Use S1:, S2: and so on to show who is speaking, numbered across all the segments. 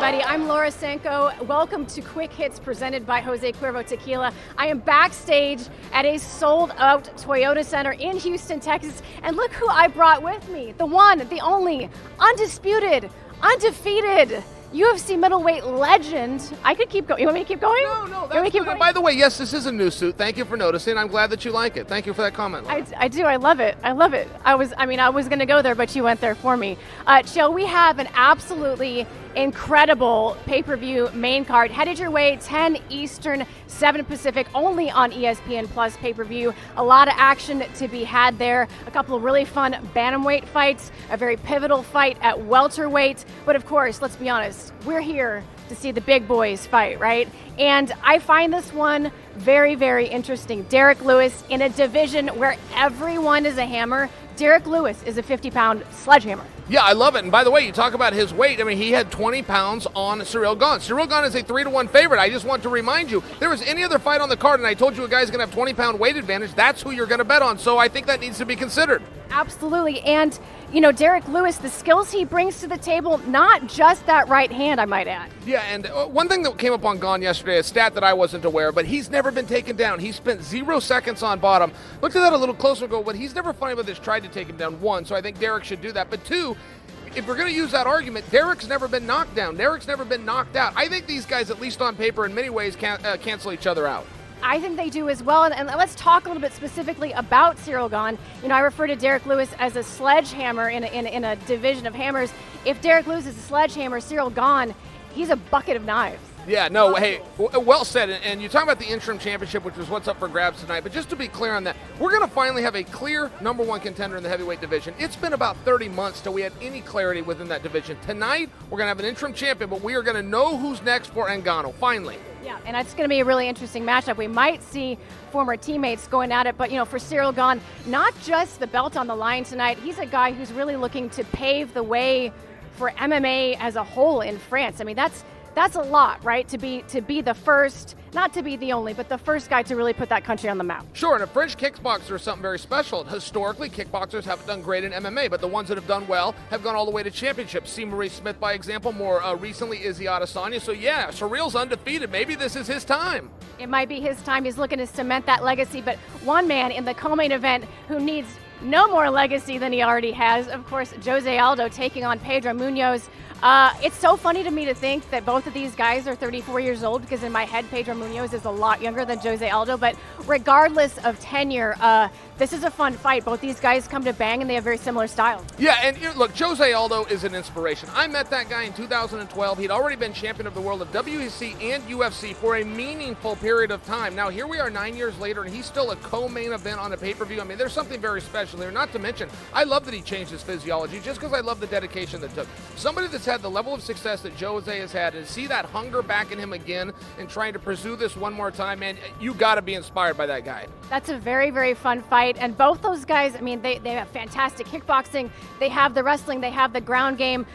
S1: everybody. I'm Luara Sanko. Welcome to Quick Hits presented by Jose Cuervo Tequila. I am backstage at a sold-out Toyota Center in Houston, Texas, and look who I brought with me. The one, the only, undisputed, undefeated UFC middleweight legend. I could keep going. You want me to keep going?
S2: No, that's good. And by the way, yes, this is a new suit. Thank you for noticing. I'm glad that you like it. Thank you for that comment.
S1: I do. I love it. I love it. I was going to go there, but you went there for me. Chael, we have an absolutely incredible pay-per-view main card. Headed your way, 10 Eastern, 7 Pacific, only on ESPN Plus pay-per-view. A lot of action to be had there. A couple of really fun bantamweight fights, a very pivotal fight at welterweight. But of course, let's be honest, we're here to see the big boys fight, right? And I find this one very, very interesting. Derek Lewis in a division where everyone is a hammer. Derek Lewis is a 50-pound sledgehammer.
S2: Yeah, I love it. And by the way, you talk about his weight. I mean, he had 20 pounds on Ciryl Gane. Ciryl Gane is a 3-1 favorite. I just want to remind you, there was any other fight on the card, and I told you a guy's going to have 20-pound weight advantage. That's who you're going to bet on. So I think that needs to be considered.
S1: Absolutely. And, you know, Derek Lewis, the skills he brings to the table, not just that right hand, I might add.
S2: Yeah, and one thing that came up on Gane yesterday, a stat that I wasn't aware of, but he's never been taken down. He spent 0 seconds on bottom. Looked at that a little closer and go, but he's never fought anybody that's tried to take him down, 1, so I think Derek should do that. But 2, if we're going to use that argument, Derek's never been knocked down. Derek's never been knocked out. I think these guys, at least on paper, in many ways, cancel each other out.
S1: I think they do as well. And let's talk a little bit specifically about Ciryl Gane. You know, I refer to Derek Lewis as a sledgehammer in a division of hammers. If Derek Lewis is a sledgehammer, Ciryl Gane, he's a bucket of knives.
S2: Yeah, no, hey, well said. And you talk about the interim championship, which was what's up for grabs tonight. But just to be clear on that, we're going to finally have a clear number 1 contender in the heavyweight division. It's been about 30 months till we had any clarity within that division. Tonight, we're going to have an interim champion, but we are going to know who's next for Ngannou, finally.
S1: Yeah, and it's going to be a really interesting matchup. We might see former teammates going at it, but, you know, for Ciryl Gane, not just the belt on the line tonight, he's a guy who's really looking to pave the way for MMA as a whole in France. I mean, that's a lot, right? To be the first, not to be the only, but the first guy to really put that country on the map.
S2: Sure, and a French kickboxer is something very special. Historically, kickboxers haven't done great in MMA, but the ones that have done well have gone all the way to championships. See Maurice Smith, by example, more recently Izzy Adesanya. So yeah, Ciryl's undefeated. Maybe this is his time.
S1: It might be his time. He's looking to cement that legacy, but one man in the co-main event who needs no more legacy than he already has, of course, Jose Aldo taking on Pedro Munoz. It's so funny to me to think that both of these guys are 34 years old, because in my head, Pedro Munoz is a lot younger than Jose Aldo. But regardless of tenure, this is a fun fight. Both these guys come to bang, and they have very similar styles.
S2: Yeah, and look, Jose Aldo is an inspiration. I met that guy in 2012. He'd already been champion of the world of WEC and UFC for a meaningful period of time. Now, here we are 9 years later, and he's still a co-main event on a pay-per-view. I mean, there's something very special there. Not to mention, I love that he changed his physiology just because I love the dedication that took. Somebody that's had the level of success that Jose has had, and see that hunger back in him again and trying to pursue this one more time, man, you got to be inspired by that guy.
S1: That's a very, very fun fight. And both those guys, I mean, they have fantastic kickboxing. They have the wrestling. They have the ground game.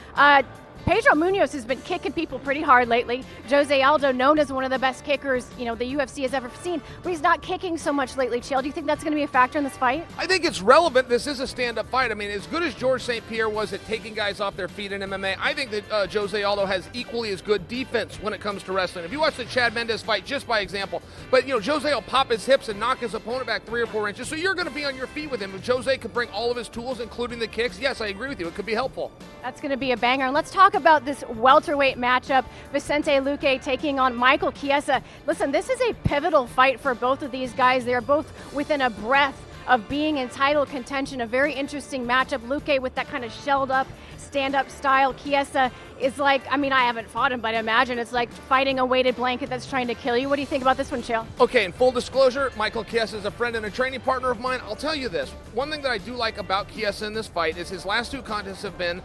S1: Pedro Munoz has been kicking people pretty hard lately. Jose Aldo, known as one of the best kickers, you know, the UFC has ever seen, but he's not kicking so much lately. Chael, do you think that's going to be a factor in this fight?
S2: I think it's relevant. This is a stand-up fight. I mean, as good as George St. Pierre was at taking guys off their feet in MMA, I think that Jose Aldo has equally as good defense when it comes to wrestling. If you watch the Chad Mendes fight, just by example, but, you know, Jose will pop his hips and knock his opponent back 3 or 4 inches, so you're going to be on your feet with him. If Jose could bring all of his tools, including the kicks, yes, I agree with you. It could be helpful.
S1: That's going to be a banger. And let's talk about this welterweight matchup. Vicente Luque taking on Michael Chiesa. Listen, this is a pivotal fight for both of these guys. They're both within a breath of being in title contention. A very interesting matchup. Luque with that kind of shelled up, stand-up style. Chiesa is like, I mean, I haven't fought him, but I imagine it's like fighting a weighted blanket that's trying to kill you. What do you think about this one, Chael?
S2: Okay, in full disclosure, Michael Chiesa is a friend and a training partner of mine. I'll tell you this. One thing that I do like about Chiesa in this fight is his last 2 contests have been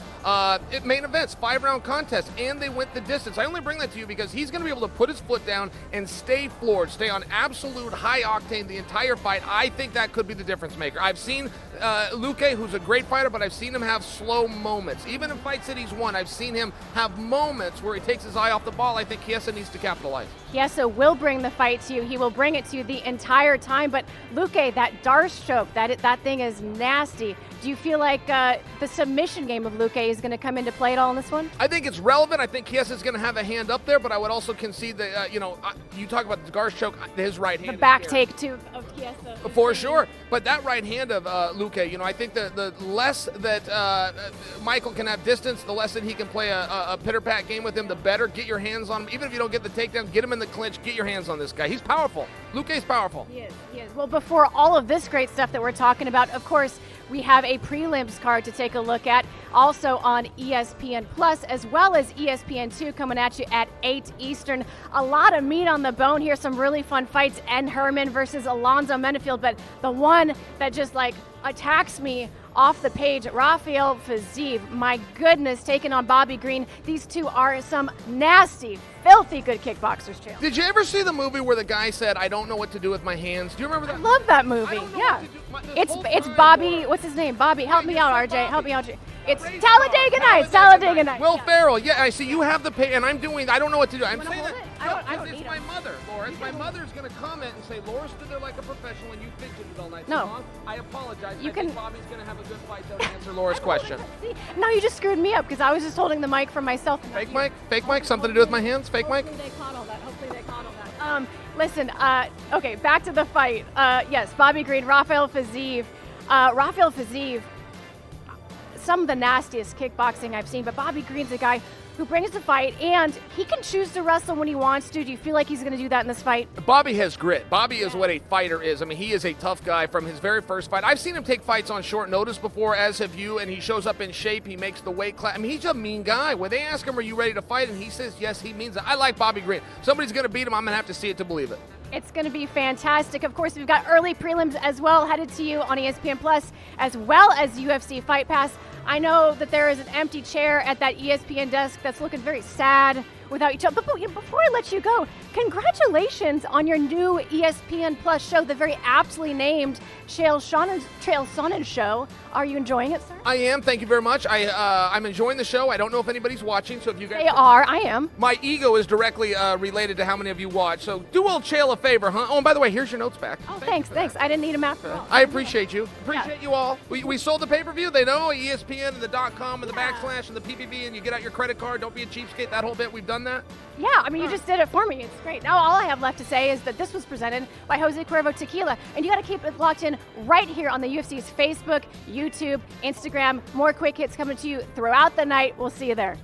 S2: main events, 5-round contests, and they went the distance. I only bring that to you because he's going to be able to put his foot down and stay floored, stay on absolute high octane the entire fight. I think that could be the difference maker. I've seen Luque, who's a great fighter, but I've seen him have slow moments. Even in fights that he's won, I've seen him have moments where he takes his eye off the ball. I think Chiesa needs to capitalize.
S1: Chiesa will bring the fight to you. He will bring it to you the entire time. But Luque, that Darce choke, that thing is nasty. Do you feel like the submission game of Luque is going to come into play at all in this one?
S2: I think it's relevant. I think Chiesa is going to have a hand up there, but I would also concede that, you talk about the Darce choke, his right hand.
S1: The back take, too, of Chiesa.
S2: For sure. But that right hand of Luque, I think the less that Michael can have distance, the less that he can play a pitter-pat game with him, the better. Get your hands on him. Even if you don't get the takedown, get him in the clinch. Get your hands on this guy. He's powerful. Luque's powerful.
S1: He is. Well, before all of this great stuff that we're talking about, of course, we have a prelims card to take a look at, also on ESPN Plus, as well as ESPN2 coming at you at 8 Eastern. A lot of meat on the bone here, some really fun fights. Ed Herman versus Alonzo Menefield, but the one that just attacks me off the page, Rafael Fiziev, my goodness, taking on Bobby Green. These two are some nasty, filthy good kickboxers, Chael.
S2: Did you ever see the movie where the guy said, "I don't know what to do with my hands"? Do you remember that?
S1: I love that movie. Yeah. It's Bobby, what's his name? Bobby, help me out, RJ. Help me out. It's Talladega Nights. Talladega Nights.
S2: Will Ferrell. Yeah, I see you have the pay, and I don't know what to do. I'm saying
S1: hold
S2: that.
S1: it? I don't
S2: it's
S1: need
S2: my
S1: him.
S2: mother, Laura. My mother's going to comment and say, Laura stood there like a professional and you fidgeted all night
S1: No.
S2: long. I apologize.
S1: You
S2: I
S1: can-
S2: think Bobby's going to have a good fight, though, to answer Laura's question.
S1: See, no, you just screwed me up because I was just holding the mic for myself.
S2: Fake mic? Fake mic? Something to do with my hands? Fake mic?
S1: Hopefully they caught all that. Listen, okay, back to the fight. Yes, Bobby Green, Rafael Fiziev. Rafael Fiziev, some of the nastiest kickboxing I've seen, but Bobby Green's a guy who brings the fight, and he can choose to wrestle when he wants to. Do you feel like he's going to do that in this fight?
S2: Bobby has grit. Bobby is what a fighter is. I mean, he is a tough guy from his very first fight. I've seen him take fights on short notice before, as have you, and he shows up in shape. He makes the weight class. I mean, he's a mean guy. When they ask him, are you ready to fight? And he says, yes, he means it. I like Bobby Green. Somebody's going to beat him. I'm going to have to see it to believe it.
S1: It's going to be fantastic. Of course, we've got early prelims as well headed to you on ESPN Plus, as well as UFC Fight Pass. I know that there is an empty chair at that ESPN desk that's looking very sad without each other. But before I let you go, congratulations on your new ESPN Plus show, the very aptly named Chael Sonnen Show. Are you enjoying it, sir?
S2: I am. Thank you very much. I'm enjoying the show. I don't know if anybody's watching, so if you guys...
S1: They are. I am.
S2: My ego is directly related to how many of you watch, so do old Chael a favor, huh? Oh, and by the way, here's your notes back.
S1: Oh, thanks. I didn't need them after all.
S2: I appreciate you. Appreciate you all. We sold the pay-per-view. They know ESPN and the .com and the backslash and the PPV, and you get out your credit card. Don't be a cheapskate. That whole bit, we've done that.
S1: Yeah, I mean, you just did it for me. It's great. Now all I have left to say is that this was presented by Jose Cuervo Tequila, and you got to keep it locked in right here on the UFC's Facebook, YouTube, Instagram. More quick hits coming to you throughout the night. We'll see you there.